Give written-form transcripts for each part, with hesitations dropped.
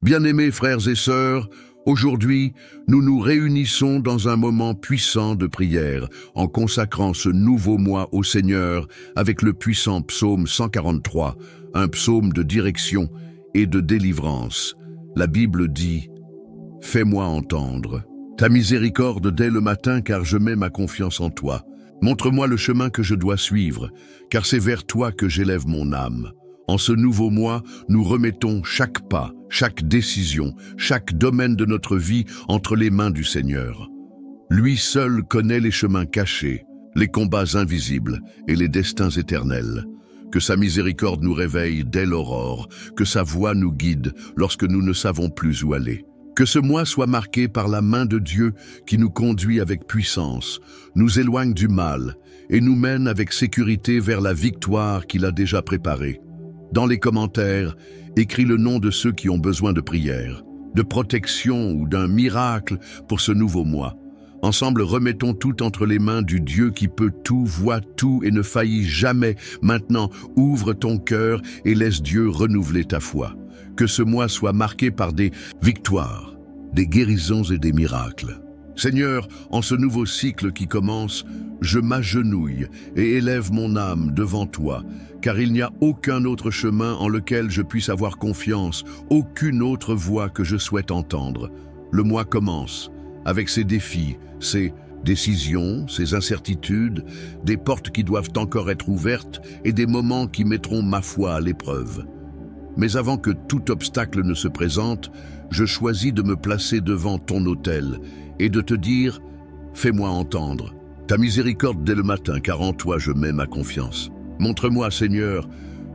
Bien-aimés frères et sœurs, aujourd'hui, nous nous réunissons dans un moment puissant de prière en consacrant ce nouveau mois au Seigneur avec le puissant psaume 143, un psaume de direction et de délivrance. La Bible dit « Fais-moi entendre ta miséricorde dès le matin car je mets ma confiance en toi. Montre-moi le chemin que je dois suivre, car c'est vers toi que j'élève mon âme. » En ce nouveau mois, nous remettons chaque pas, chaque décision, chaque domaine de notre vie entre les mains du Seigneur. Lui seul connaît les chemins cachés, les combats invisibles et les destins éternels. Que sa miséricorde nous réveille dès l'aurore, que sa voix nous guide lorsque nous ne savons plus où aller. Que ce mois soit marqué par la main de Dieu qui nous conduit avec puissance, nous éloigne du mal et nous mène avec sécurité vers la victoire qu'il a déjà préparée. Dans les commentaires, écris le nom de ceux qui ont besoin de prière, de protection ou d'un miracle pour ce nouveau mois. Ensemble, remettons tout entre les mains du Dieu qui peut tout, voit tout et ne faillit jamais. Maintenant, ouvre ton cœur et laisse Dieu renouveler ta foi. Que ce mois soit marqué par des victoires, des guérisons et des miracles. Seigneur, en ce nouveau cycle qui commence, je m'agenouille et élève mon âme devant toi, car il n'y a aucun autre chemin en lequel je puisse avoir confiance, aucune autre voix que je souhaite entendre. Le mois commence avec ses défis, ses décisions, ses incertitudes, des portes qui doivent encore être ouvertes et des moments qui mettront ma foi à l'épreuve. Mais avant que tout obstacle ne se présente, je choisis de me placer devant ton autel et de te dire « Fais-moi entendre ta miséricorde dès le matin, car en toi je mets ma confiance. Montre-moi, Seigneur,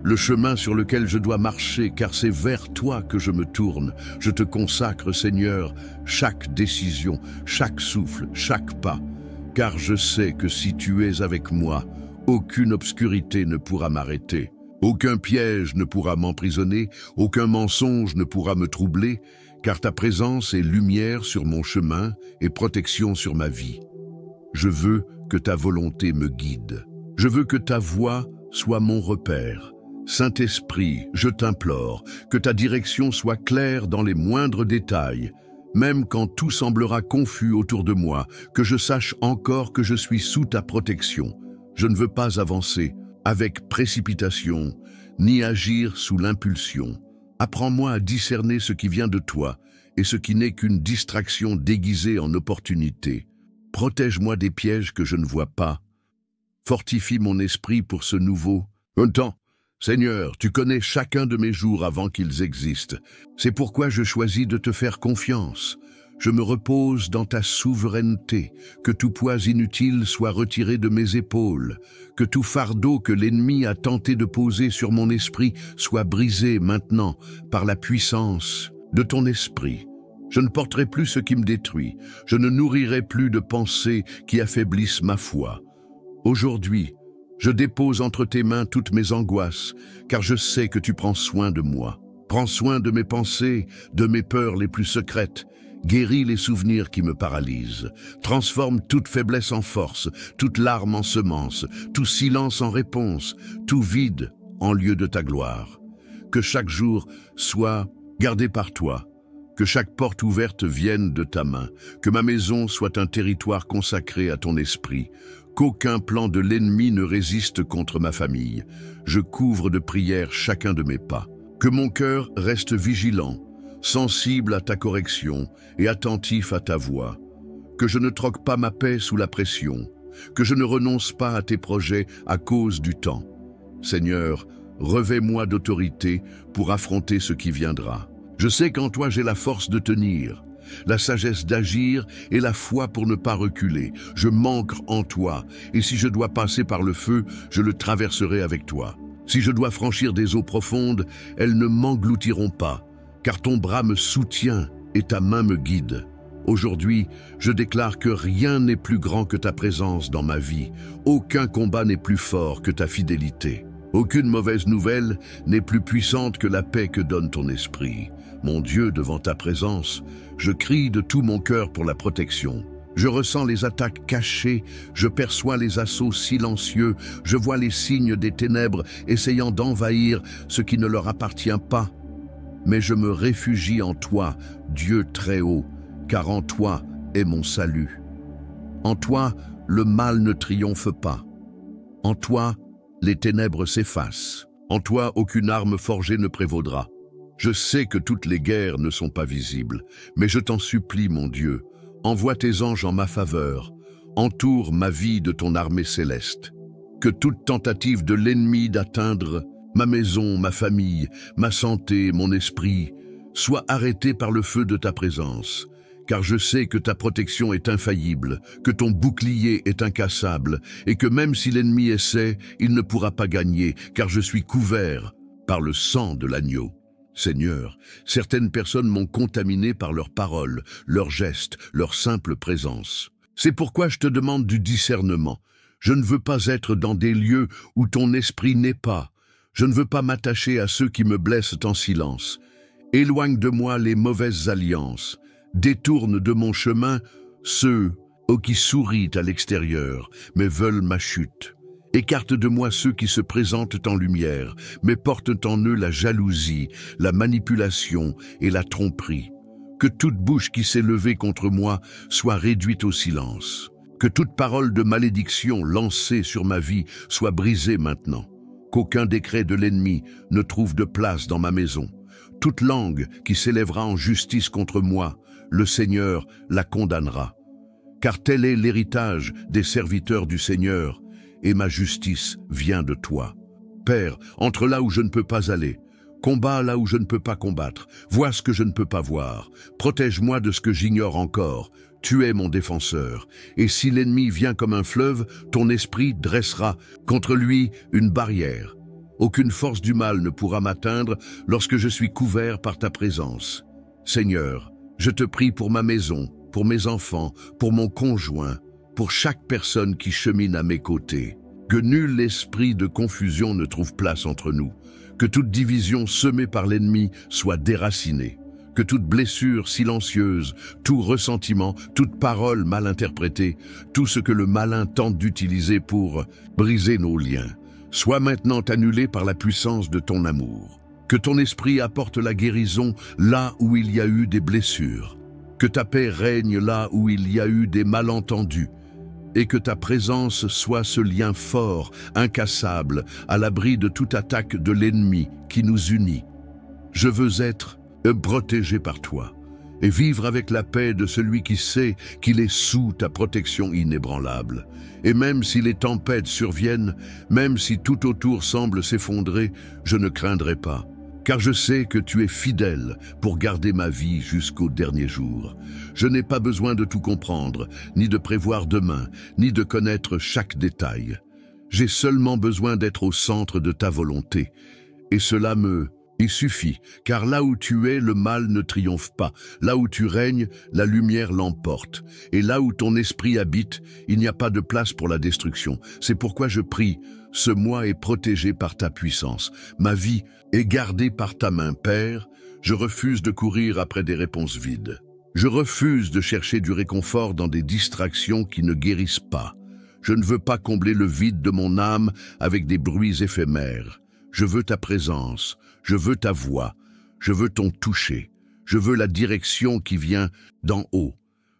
le chemin sur lequel je dois marcher, car c'est vers toi que je me tourne. Je te consacre, Seigneur, chaque décision, chaque souffle, chaque pas, car je sais que si tu es avec moi, aucune obscurité ne pourra m'arrêter. Aucun piège ne pourra m'emprisonner, aucun mensonge ne pourra me troubler, car ta présence est lumière sur mon chemin et protection sur ma vie. Je veux que ta volonté me guide. Je veux que ta voix soit mon repère. Saint-Esprit, je t'implore, que ta direction soit claire dans les moindres détails, même quand tout semblera confus autour de moi, que je sache encore que je suis sous ta protection. Je ne veux pas avancer avec précipitation, ni agir sous l'impulsion. Apprends-moi à discerner ce qui vient de toi et ce qui n'est qu'une distraction déguisée en opportunité. Protège-moi des pièges que je ne vois pas. Fortifie mon esprit pour ce nouveau temps. Seigneur, tu connais chacun de mes jours avant qu'ils existent. C'est pourquoi je choisis de te faire confiance. Je me repose dans ta souveraineté, que tout poids inutile soit retiré de mes épaules, que tout fardeau que l'ennemi a tenté de poser sur mon esprit soit brisé maintenant par la puissance de ton esprit. Je ne porterai plus ce qui me détruit, je ne nourrirai plus de pensées qui affaiblissent ma foi. Aujourd'hui, je dépose entre tes mains toutes mes angoisses, car je sais que tu prends soin de moi. Prends soin de mes pensées, de mes peurs les plus secrètes. Guéris les souvenirs qui me paralysent. Transforme toute faiblesse en force, toute larme en semence, tout silence en réponse, tout vide en lieu de ta gloire. Que chaque jour soit gardé par toi, que chaque porte ouverte vienne de ta main, que ma maison soit un territoire consacré à ton esprit, qu'aucun plan de l'ennemi ne résiste contre ma famille. Je couvre de prières chacun de mes pas. Que mon cœur reste vigilant, sensible à ta correction et attentif à ta voix. Que je ne troque pas ma paix sous la pression, que je ne renonce pas à tes projets à cause du temps. Seigneur, revêt-moi d'autorité pour affronter ce qui viendra. Je sais qu'en toi j'ai la force de tenir, la sagesse d'agir et la foi pour ne pas reculer. Je m'ancre en toi, et si je dois passer par le feu, je le traverserai avec toi. Si je dois franchir des eaux profondes, elles ne m'engloutiront pas, car ton bras me soutient et ta main me guide. Aujourd'hui, je déclare que rien n'est plus grand que ta présence dans ma vie. Aucun combat n'est plus fort que ta fidélité. Aucune mauvaise nouvelle n'est plus puissante que la paix que donne ton esprit. Mon Dieu, devant ta présence, je crie de tout mon cœur pour la protection. Je ressens les attaques cachées, je perçois les assauts silencieux, je vois les signes des ténèbres essayant d'envahir ce qui ne leur appartient pas. mais je me réfugie en toi, Dieu très haut, car en toi est mon salut. En toi, le mal ne triomphe pas. En toi, les ténèbres s'effacent. En toi, aucune arme forgée ne prévaudra. Je sais que toutes les guerres ne sont pas visibles, mais je t'en supplie, mon Dieu, envoie tes anges en ma faveur, entoure ma vie de ton armée céleste. Que toute tentative de l'ennemi d'atteindre ma maison, ma famille, ma santé, mon esprit, soit arrêtée par le feu de ta présence. Car je sais que ta protection est infaillible, que ton bouclier est incassable, et que même si l'ennemi essaie, il ne pourra pas gagner, car je suis couvert par le sang de l'agneau. Seigneur, certaines personnes m'ont contaminé par leurs paroles, leurs gestes, leur simple présence. C'est pourquoi je te demande du discernement. Je ne veux pas être dans des lieux où ton esprit n'est pas. Je ne veux pas m'attacher à ceux qui me blessent en silence. Éloigne de moi les mauvaises alliances. Détourne de mon chemin ceux qui sourient à l'extérieur, mais veulent ma chute. Écarte de moi ceux qui se présentent en lumière, mais portent en eux la jalousie, la manipulation et la tromperie. Que toute bouche qui s'est levée contre moi soit réduite au silence. Que toute parole de malédiction lancée sur ma vie soit brisée maintenant. Qu'aucun décret de l'ennemi ne trouve de place dans ma maison. Toute langue qui s'élèvera en justice contre moi, le Seigneur la condamnera. Car tel est l'héritage des serviteurs du Seigneur, et ma justice vient de toi. Père, entre là où je ne peux pas aller, combat là où je ne peux pas combattre, vois ce que je ne peux pas voir, protège-moi de ce que j'ignore encore. Tu es mon défenseur, et si l'ennemi vient comme un fleuve, ton esprit dressera contre lui une barrière. Aucune force du mal ne pourra m'atteindre lorsque je suis couvert par ta présence. Seigneur, je te prie pour ma maison, pour mes enfants, pour mon conjoint, pour chaque personne qui chemine à mes côtés. Que nul esprit de confusion ne trouve place entre nous. Que toute division semée par l'ennemi soit déracinée. Que toute blessure silencieuse, tout ressentiment, toute parole mal interprétée, tout ce que le malin tente d'utiliser pour briser nos liens, soit maintenant annulé par la puissance de ton amour. Que ton esprit apporte la guérison là où il y a eu des blessures. Que ta paix règne là où il y a eu des malentendus. Et que ta présence soit ce lien fort, incassable, à l'abri de toute attaque de l'ennemi qui nous unit. Je veux être protégé par toi et vivre avec la paix de celui qui sait qu'il est sous ta protection inébranlable. Et même si les tempêtes surviennent, même si tout autour semble s'effondrer, je ne craindrai pas, car je sais que tu es fidèle pour garder ma vie jusqu'au dernier jour. Je n'ai pas besoin de tout comprendre, ni de prévoir demain, ni de connaître chaque détail. J'ai seulement besoin d'être au centre de ta volonté, et cela il suffit, car là où tu es, le mal ne triomphe pas. Là où tu règnes, la lumière l'emporte. Et là où ton esprit habite, il n'y a pas de place pour la destruction. C'est pourquoi je prie, ce moi est protégé par ta puissance. Ma vie est gardée par ta main, Père. Je refuse de courir après des réponses vides. Je refuse de chercher du réconfort dans des distractions qui ne guérissent pas. Je ne veux pas combler le vide de mon âme avec des bruits éphémères. Je veux ta présence, je veux ta voix, je veux ton toucher, je veux la direction qui vient d'en haut.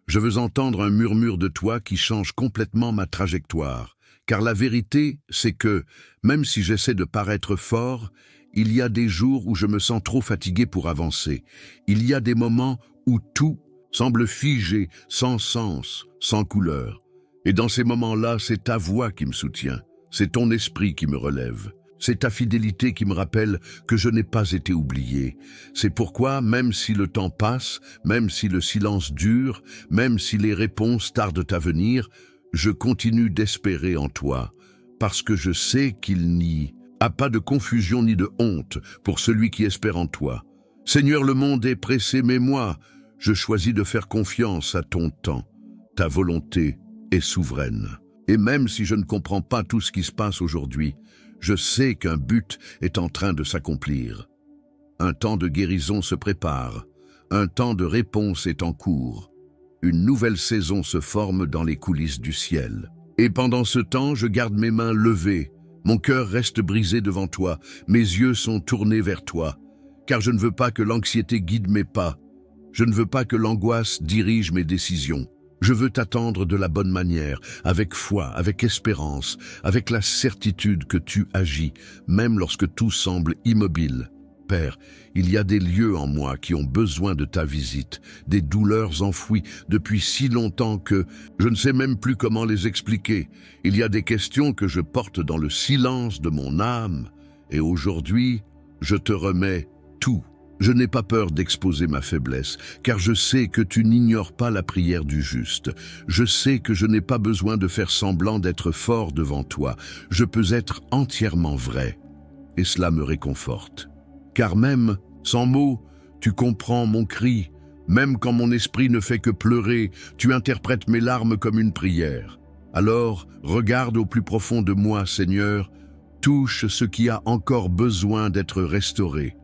Je veux entendre un murmure de toi qui change complètement ma trajectoire. Car la vérité, c'est que, même si j'essaie de paraître fort, il y a des jours où je me sens trop fatigué pour avancer. Il y a des moments où tout semble figé, sans sens, sans couleur. Et dans ces moments-là, c'est ta voix qui me soutient, c'est ton esprit qui me relève. C'est ta fidélité qui me rappelle que je n'ai pas été oublié. C'est pourquoi, même si le temps passe, même si le silence dure, même si les réponses tardent à venir, je continue d'espérer en toi, parce que je sais qu'il n'y a pas de confusion ni de honte pour celui qui espère en toi. Seigneur, le monde est pressé, mais moi, je choisis de faire confiance à ton temps. Ta volonté est souveraine. Et même si je ne comprends pas tout ce qui se passe aujourd'hui, je sais qu'un but est en train de s'accomplir. Un temps de guérison se prépare, un temps de réponse est en cours. Une nouvelle saison se forme dans les coulisses du ciel. Et pendant ce temps, je garde mes mains levées, mon cœur reste brisé devant toi, mes yeux sont tournés vers toi, car je ne veux pas que l'anxiété guide mes pas. Je ne veux pas que l'angoisse dirige mes décisions. Je veux t'attendre de la bonne manière, avec foi, avec espérance, avec la certitude que tu agis, même lorsque tout semble immobile. Père, il y a des lieux en moi qui ont besoin de ta visite, des douleurs enfouies depuis si longtemps que je ne sais même plus comment les expliquer. Il y a des questions que je porte dans le silence de mon âme, et aujourd'hui, je te remets tout. Je n'ai pas peur d'exposer ma faiblesse, car je sais que tu n'ignores pas la prière du juste. Je sais que je n'ai pas besoin de faire semblant d'être fort devant toi. Je peux être entièrement vrai, et cela me réconforte. Car même, sans mots, tu comprends mon cri. Même quand mon esprit ne fait que pleurer, tu interprètes mes larmes comme une prière. Alors, regarde au plus profond de moi, Seigneur, touche ce qui a encore besoin d'être restauré.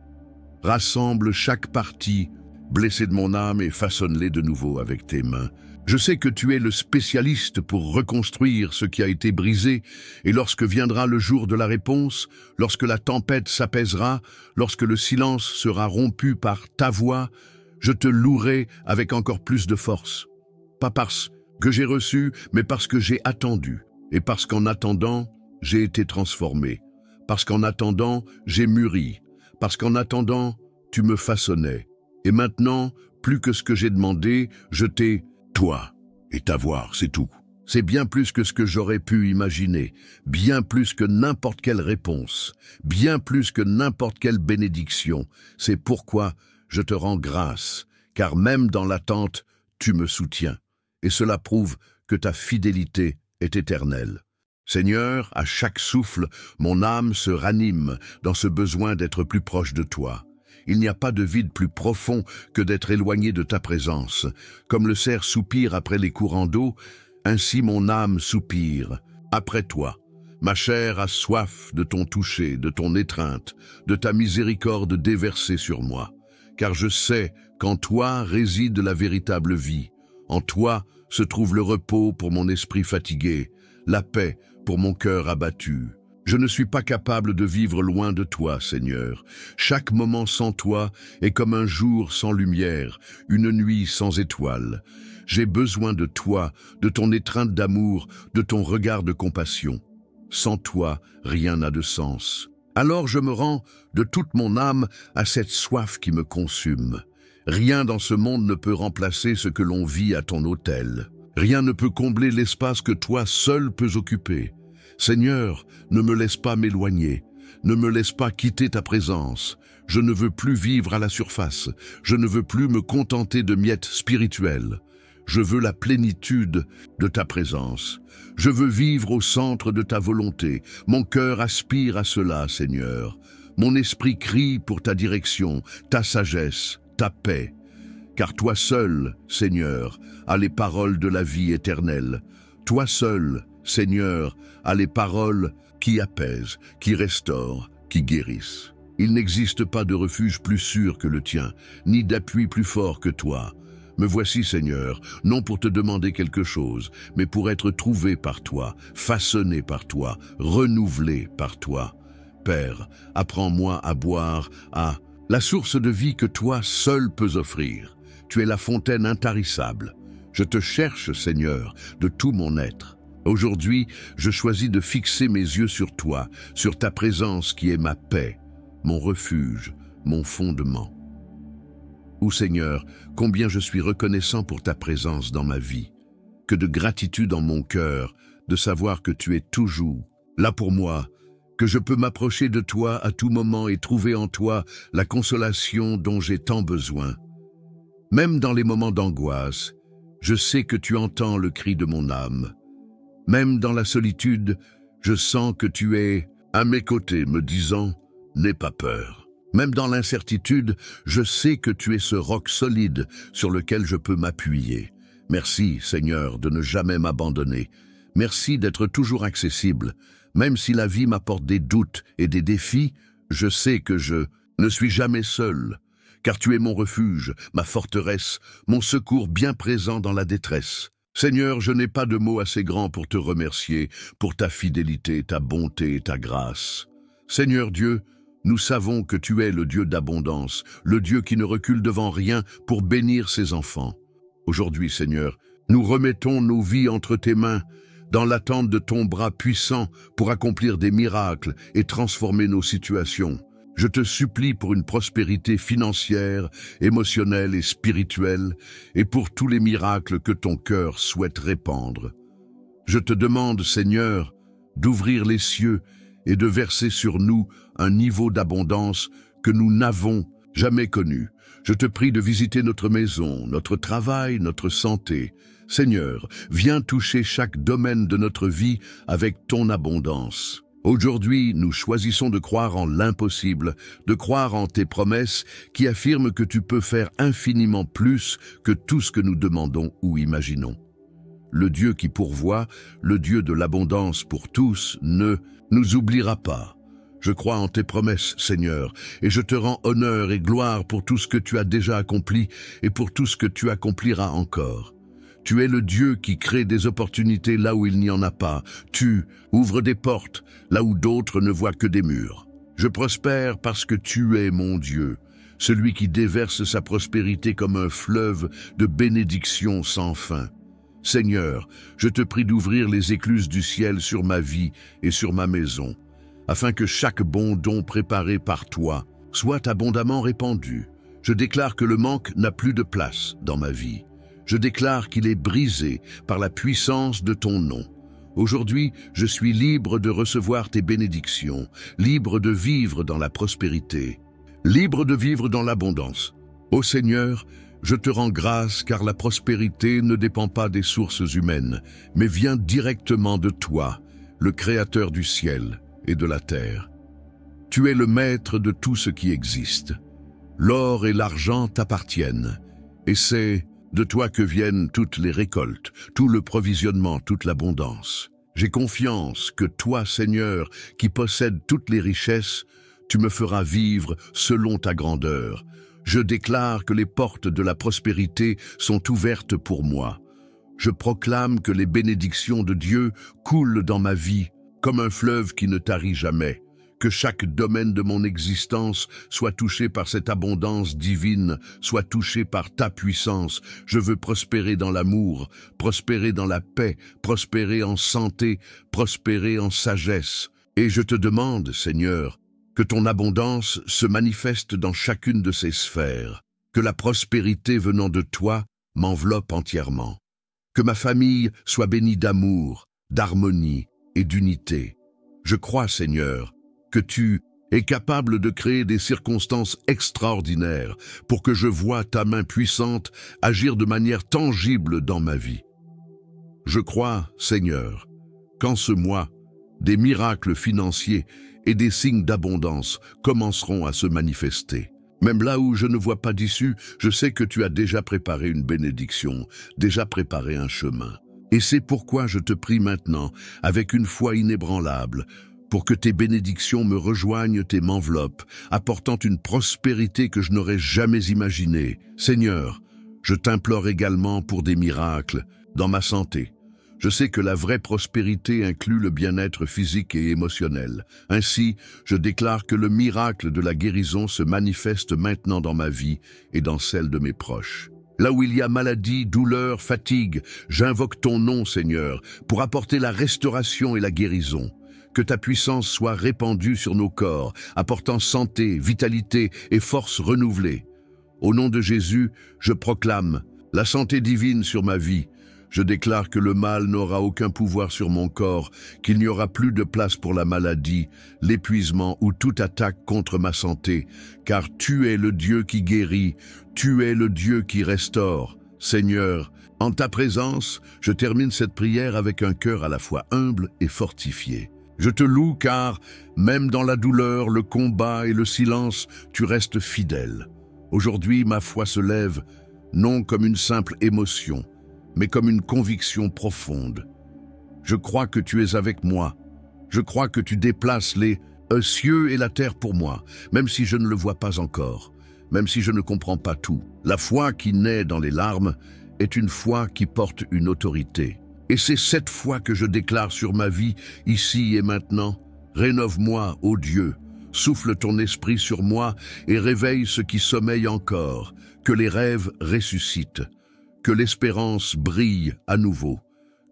Rassemble chaque partie, blessée de mon âme, et façonne-les de nouveau avec tes mains. Je sais que tu es le spécialiste pour reconstruire ce qui a été brisé, et lorsque viendra le jour de la réponse, lorsque la tempête s'apaisera, lorsque le silence sera rompu par ta voix, je te louerai avec encore plus de force. Pas parce que j'ai reçu, mais parce que j'ai attendu, et parce qu'en attendant, j'ai été transformé, parce qu'en attendant, j'ai mûri, parce qu'en attendant, tu me façonnais. Et maintenant, plus que ce que j'ai demandé, je t'ai, toi, et t'avoir, c'est tout. C'est bien plus que ce que j'aurais pu imaginer, bien plus que n'importe quelle réponse, bien plus que n'importe quelle bénédiction. C'est pourquoi je te rends grâce, car même dans l'attente, tu me soutiens. Et cela prouve que ta fidélité est éternelle. Seigneur, à chaque souffle, mon âme se ranime dans ce besoin d'être plus proche de toi. Il n'y a pas de vide plus profond que d'être éloigné de ta présence. Comme le cerf soupire après les courants d'eau, ainsi mon âme soupire après toi. Ma chair a soif de ton toucher, de ton étreinte, de ta miséricorde déversée sur moi. Car je sais qu'en toi réside la véritable vie. En toi se trouve le repos pour mon esprit fatigué, la paix pour mon cœur abattu. Je ne suis pas capable de vivre loin de toi, Seigneur. Chaque moment sans toi est comme un jour sans lumière, une nuit sans étoiles. J'ai besoin de toi, de ton étreinte d'amour, de ton regard de compassion. Sans toi, rien n'a de sens. Alors je me rends de toute mon âme à cette soif qui me consume. Rien dans ce monde ne peut remplacer ce que l'on vit à ton autel. Rien ne peut combler l'espace que toi seul peux occuper. Seigneur, ne me laisse pas m'éloigner, ne me laisse pas quitter ta présence. Je ne veux plus vivre à la surface, je ne veux plus me contenter de miettes spirituelles. Je veux la plénitude de ta présence. Je veux vivre au centre de ta volonté. Mon cœur aspire à cela, Seigneur. Mon esprit crie pour ta direction, ta sagesse, ta paix. Car toi seul, Seigneur, as les paroles de la vie éternelle. Toi seul, Seigneur, as les paroles qui apaisent, qui restaurent, qui guérissent. Il n'existe pas de refuge plus sûr que le tien, ni d'appui plus fort que toi. Me voici, Seigneur, non pour te demander quelque chose, mais pour être trouvé par toi, façonné par toi, renouvelé par toi. Père, apprends-moi à boire à la source de vie que toi seul peux offrir. Tu es la fontaine intarissable. Je te cherche, Seigneur, de tout mon être. Aujourd'hui, je choisis de fixer mes yeux sur toi, sur ta présence qui est ma paix, mon refuge, mon fondement. Ô Seigneur, combien je suis reconnaissant pour ta présence dans ma vie. Que de gratitude en mon cœur de savoir que tu es toujours là pour moi, que je peux m'approcher de toi à tout moment et trouver en toi la consolation dont j'ai tant besoin. Même dans les moments d'angoisse, je sais que tu entends le cri de mon âme. Même dans la solitude, je sens que tu es à mes côtés me disant « N'aie pas peur ». Même dans l'incertitude, je sais que tu es ce roc solide sur lequel je peux m'appuyer. Merci, Seigneur, de ne jamais m'abandonner. Merci d'être toujours accessible. Même si la vie m'apporte des doutes et des défis, je sais que je ne suis jamais seul, car tu es mon refuge, ma forteresse, mon secours bien présent dans la détresse. Seigneur, je n'ai pas de mots assez grands pour te remercier, pour ta fidélité, ta bonté et ta grâce. Seigneur Dieu, Nous savons que tu es le Dieu d'abondance, le Dieu qui ne recule devant rien pour bénir ses enfants. Aujourd'hui, Seigneur, nous remettons nos vies entre tes mains, dans l'attente de ton bras puissant pour accomplir des miracles et transformer nos situations. Je te supplie pour une prospérité financière, émotionnelle et spirituelle, et pour tous les miracles que ton cœur souhaite répandre. Je te demande, Seigneur, d'ouvrir les cieux et de verser sur nous un niveau d'abondance que nous n'avons jamais connu. Je te prie de visiter notre maison, notre travail, notre santé. Seigneur, viens toucher chaque domaine de notre vie avec ton abondance. Aujourd'hui, nous choisissons de croire en l'impossible, de croire en tes promesses qui affirment que tu peux faire infiniment plus que tout ce que nous demandons ou imaginons. Le Dieu qui pourvoit, le Dieu de l'abondance pour tous, ne nous oubliera pas. Je crois en tes promesses, Seigneur, et je te rends honneur et gloire pour tout ce que tu as déjà accompli et pour tout ce que tu accompliras encore. Tu es le Dieu qui crée des opportunités là où il n'y en a pas. Tu ouvres des portes là où d'autres ne voient que des murs. Je prospère parce que tu es mon Dieu, celui qui déverse sa prospérité comme un fleuve de bénédictions sans fin. Seigneur, je te prie d'ouvrir les écluses du ciel sur ma vie et sur ma maison, afin que chaque bon don préparé par toi soit abondamment répandu. Je déclare que le manque n'a plus de place dans ma vie. Je déclare qu'il est brisé par la puissance de ton nom. Aujourd'hui, je suis libre de recevoir tes bénédictions, libre de vivre dans la prospérité, libre de vivre dans l'abondance. Ô Seigneur, je te rends grâce car la prospérité ne dépend pas des sources humaines, mais vient directement de toi, le Créateur du ciel et de la terre. Tu es le maître de tout ce qui existe. L'or et l'argent t'appartiennent, et c'est de toi que viennent toutes les récoltes, tout le provisionnement, toute l'abondance. J'ai confiance que toi, Seigneur, qui possèdes toutes les richesses, tu me feras vivre selon ta grandeur. Je déclare que les portes de la prospérité sont ouvertes pour moi. Je proclame que les bénédictions de Dieu coulent dans ma vie comme un fleuve qui ne tarit jamais. Que chaque domaine de mon existence soit touché par cette abondance divine, soit touché par ta puissance. Je veux prospérer dans l'amour, prospérer dans la paix, prospérer en santé, prospérer en sagesse. Et je te demande, Seigneur, que ton abondance se manifeste dans chacune de ces sphères, que la prospérité venant de toi m'enveloppe entièrement, que ma famille soit bénie d'amour, d'harmonie et d'unité. Je crois, Seigneur, que tu es capable de créer des circonstances extraordinaires pour que je voie ta main puissante agir de manière tangible dans ma vie. Je crois, Seigneur, qu'en ce mois, des miracles financiers et des signes d'abondance commenceront à se manifester. Même là où je ne vois pas d'issue, je sais que tu as déjà préparé une bénédiction, déjà préparé un chemin. Et c'est pourquoi je te prie maintenant, avec une foi inébranlable, pour que tes bénédictions me rejoignent et m'enveloppent, apportant une prospérité que je n'aurais jamais imaginée. Seigneur, je t'implore également pour des miracles dans ma santé. Je sais que la vraie prospérité inclut le bien-être physique et émotionnel. Ainsi, je déclare que le miracle de la guérison se manifeste maintenant dans ma vie et dans celle de mes proches. Là où il y a maladie, douleur, fatigue, j'invoque ton nom, Seigneur, pour apporter la restauration et la guérison. Que ta puissance soit répandue sur nos corps, apportant santé, vitalité et force renouvelée. Au nom de Jésus, je proclame la santé divine sur ma vie. Je déclare que le mal n'aura aucun pouvoir sur mon corps, qu'il n'y aura plus de place pour la maladie, l'épuisement ou toute attaque contre ma santé, car tu es le Dieu qui guérit, tu es le Dieu qui restaure. Seigneur, en ta présence, je termine cette prière avec un cœur à la fois humble et fortifié. Je te loue car, même dans la douleur, le combat et le silence, tu restes fidèle. Aujourd'hui, ma foi se lève, non comme une simple émotion, mais comme une conviction profonde. Je crois que tu es avec moi. Je crois que tu déplaces les cieux et la terre pour moi, même si je ne le vois pas encore, même si je ne comprends pas tout. La foi qui naît dans les larmes est une foi qui porte une autorité. Et c'est cette foi que je déclare sur ma vie, ici et maintenant. Rénove-moi, ô Dieu, Souffle ton esprit sur moi et réveille ce qui sommeille encore, que les rêves ressuscitent, que l'espérance brille à nouveau,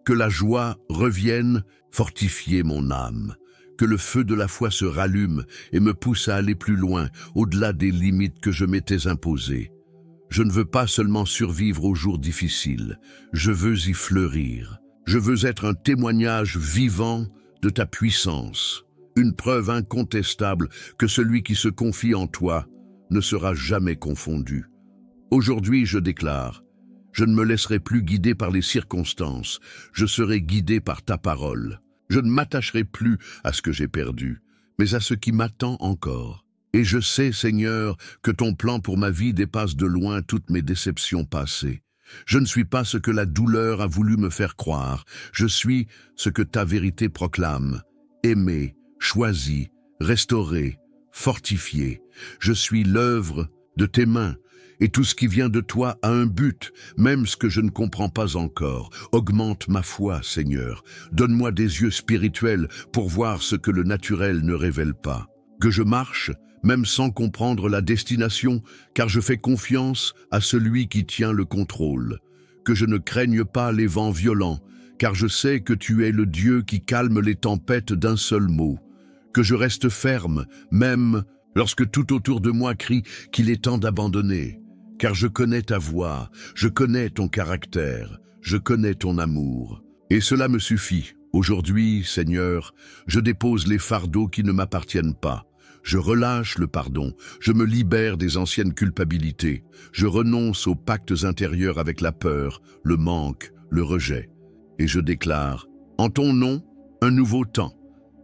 que la joie revienne fortifier mon âme, que le feu de la foi se rallume et me pousse à aller plus loin, au-delà des limites que je m'étais imposées. Je ne veux pas seulement survivre aux jours difficiles, je veux y fleurir. Je veux être un témoignage vivant de ta puissance, une preuve incontestable que celui qui se confie en toi ne sera jamais confondu. Aujourd'hui, je déclare, je ne me laisserai plus guider par les circonstances, je serai guidé par ta parole. Je ne m'attacherai plus à ce que j'ai perdu, mais à ce qui m'attend encore. Et je sais, Seigneur, que ton plan pour ma vie dépasse de loin toutes mes déceptions passées. Je ne suis pas ce que la douleur a voulu me faire croire, je suis ce que ta vérité proclame. Aimé, choisi, restauré, fortifié. Je suis l'œuvre de tes mains, et tout ce qui vient de toi a un but, même ce que je ne comprends pas encore. Augmente ma foi, Seigneur. Donne-moi des yeux spirituels pour voir ce que le naturel ne révèle pas. Que je marche, même sans comprendre la destination, car je fais confiance à celui qui tient le contrôle. Que je ne craigne pas les vents violents, car je sais que tu es le Dieu qui calme les tempêtes d'un seul mot. Que je reste ferme, même lorsque tout autour de moi crie qu'il est temps d'abandonner. Car je connais ta voix, je connais ton caractère, je connais ton amour. Et cela me suffit. Aujourd'hui, Seigneur, je dépose les fardeaux qui ne m'appartiennent pas. Je relâche le pardon, je me libère des anciennes culpabilités. Je renonce aux pactes intérieurs avec la peur, le manque, le rejet. Et je déclare, en ton nom, un nouveau temps,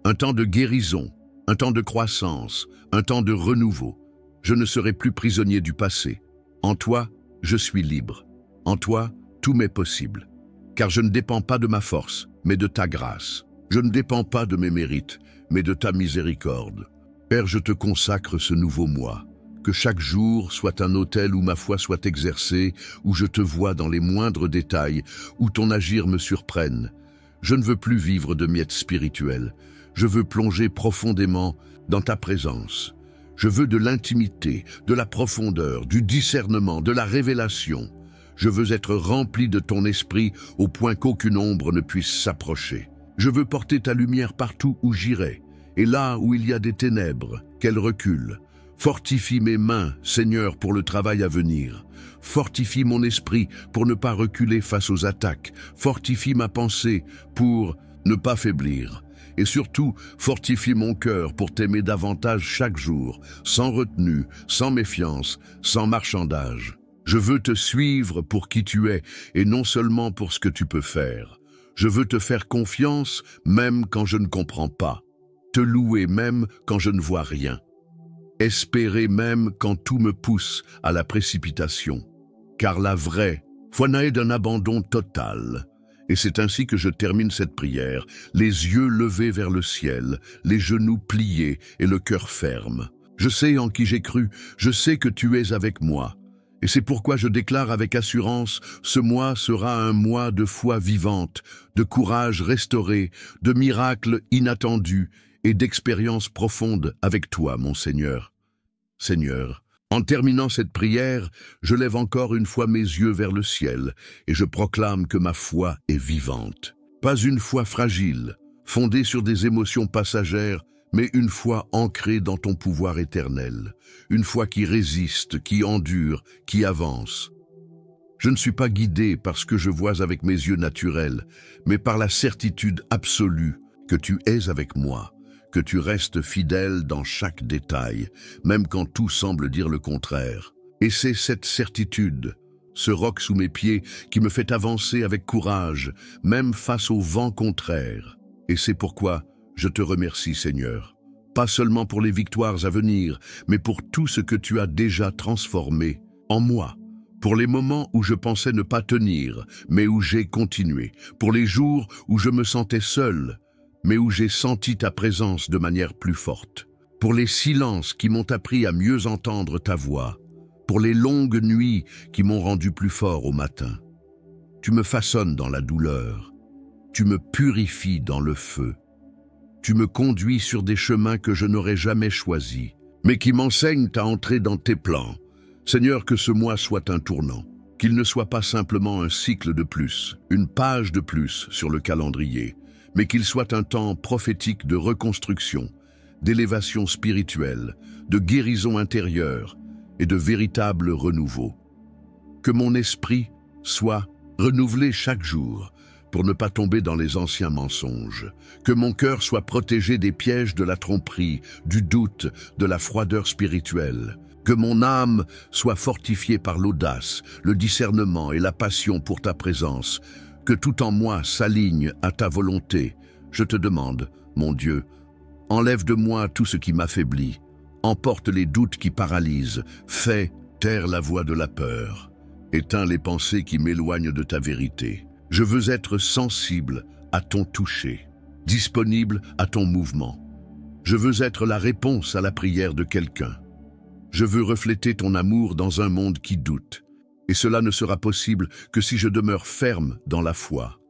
un temps de guérison, un temps de croissance, un temps de renouveau. Je ne serai plus prisonnier du passé. En toi, je suis libre. En toi, tout m'est possible. Car je ne dépends pas de ma force, mais de ta grâce. Je ne dépends pas de mes mérites, mais de ta miséricorde. Père, je te consacre ce nouveau mois. Que chaque jour soit un autel où ma foi soit exercée, où je te vois dans les moindres détails, où ton agir me surprenne. Je ne veux plus vivre de miettes spirituelles. Je veux plonger profondément dans ta présence. Je veux de l'intimité, de la profondeur, du discernement, de la révélation. Je veux être rempli de ton esprit au point qu'aucune ombre ne puisse s'approcher. Je veux porter ta lumière partout où j'irai. Et là où il y a des ténèbres, qu'elles reculent. Fortifie mes mains, Seigneur, pour le travail à venir. Fortifie mon esprit pour ne pas reculer face aux attaques. Fortifie ma pensée pour ne pas faiblir. Et surtout, fortifie mon cœur pour t'aimer davantage chaque jour, sans retenue, sans méfiance, sans marchandage. Je veux te suivre pour qui tu es, et non seulement pour ce que tu peux faire. Je veux te faire confiance, même quand je ne comprends pas. Te louer même quand je ne vois rien. Espérer même quand tout me pousse à la précipitation. Car la vraie foi naît d'un abandon total. Et c'est ainsi que je termine cette prière, les yeux levés vers le ciel, les genoux pliés et le cœur ferme. Je sais en qui j'ai cru, je sais que tu es avec moi. Et c'est pourquoi je déclare avec assurance, ce mois sera un mois de foi vivante, de courage restauré, de miracles inattendus et d'expériences profondes avec toi, mon Seigneur. Seigneur, en terminant cette prière, je lève encore une fois mes yeux vers le ciel et je proclame que ma foi est vivante. Pas une foi fragile, fondée sur des émotions passagères, mais une foi ancrée dans ton pouvoir éternel. Une foi qui résiste, qui endure, qui avance. Je ne suis pas guidé par ce que je vois avec mes yeux naturels, mais par la certitude absolue que tu es avec moi, que tu restes fidèle dans chaque détail, même quand tout semble dire le contraire. Et c'est cette certitude, ce roc sous mes pieds, qui me fait avancer avec courage, même face au vent contraire. Et c'est pourquoi je te remercie, Seigneur, pas seulement pour les victoires à venir, mais pour tout ce que tu as déjà transformé en moi, pour les moments où je pensais ne pas tenir, mais où j'ai continué, pour les jours où je me sentais seul, mais où j'ai senti ta présence de manière plus forte, pour les silences qui m'ont appris à mieux entendre ta voix, pour les longues nuits qui m'ont rendu plus fort au matin. Tu me façonnes dans la douleur, tu me purifies dans le feu. Tu me conduis sur des chemins que je n'aurais jamais choisis, mais qui m'enseignent à entrer dans tes plans. Seigneur, que ce mois soit un tournant, qu'il ne soit pas simplement un cycle de plus, une page de plus sur le calendrier, mais qu'il soit un temps prophétique de reconstruction, d'élévation spirituelle, de guérison intérieure et de véritable renouveau. Que mon esprit soit renouvelé chaque jour pour ne pas tomber dans les anciens mensonges. Que mon cœur soit protégé des pièges de la tromperie, du doute, de la froideur spirituelle. Que mon âme soit fortifiée par l'audace, le discernement et la passion pour ta présence. Que tout en moi s'aligne à ta volonté. Je te demande, mon Dieu, enlève de moi tout ce qui m'affaiblit. Emporte les doutes qui paralysent. Fais taire la voix de la peur. Éteins les pensées qui m'éloignent de ta vérité. Je veux être sensible à ton toucher, disponible à ton mouvement. Je veux être la réponse à la prière de quelqu'un. Je veux refléter ton amour dans un monde qui doute. Et cela ne sera possible que si je demeure ferme dans la foi,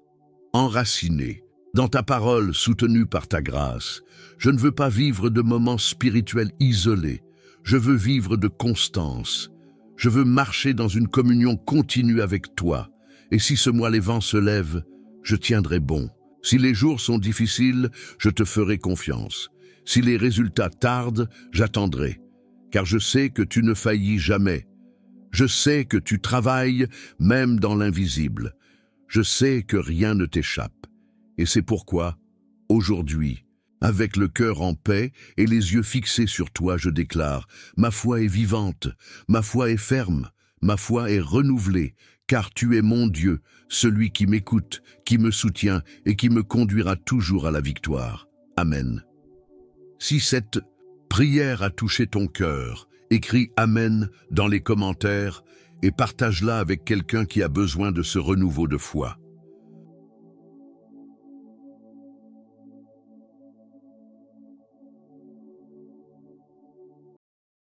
enraciné dans ta parole soutenue par ta grâce. Je ne veux pas vivre de moments spirituels isolés. Je veux vivre de constance. Je veux marcher dans une communion continue avec toi. Et si ce mois les vents se lèvent, je tiendrai bon. Si les jours sont difficiles, je te ferai confiance. Si les résultats tardent, j'attendrai. Car je sais que tu ne faillis jamais. Je sais que tu travailles même dans l'invisible. Je sais que rien ne t'échappe. Et c'est pourquoi, aujourd'hui, avec le cœur en paix et les yeux fixés sur toi, je déclare, ma foi est vivante, ma foi est ferme, ma foi est renouvelée, car tu es mon Dieu, celui qui m'écoute, qui me soutient et qui me conduira toujours à la victoire. Amen. Si cette prière a touché ton cœur, écris Amen dans les commentaires et partage-la avec quelqu'un qui a besoin de ce renouveau de foi.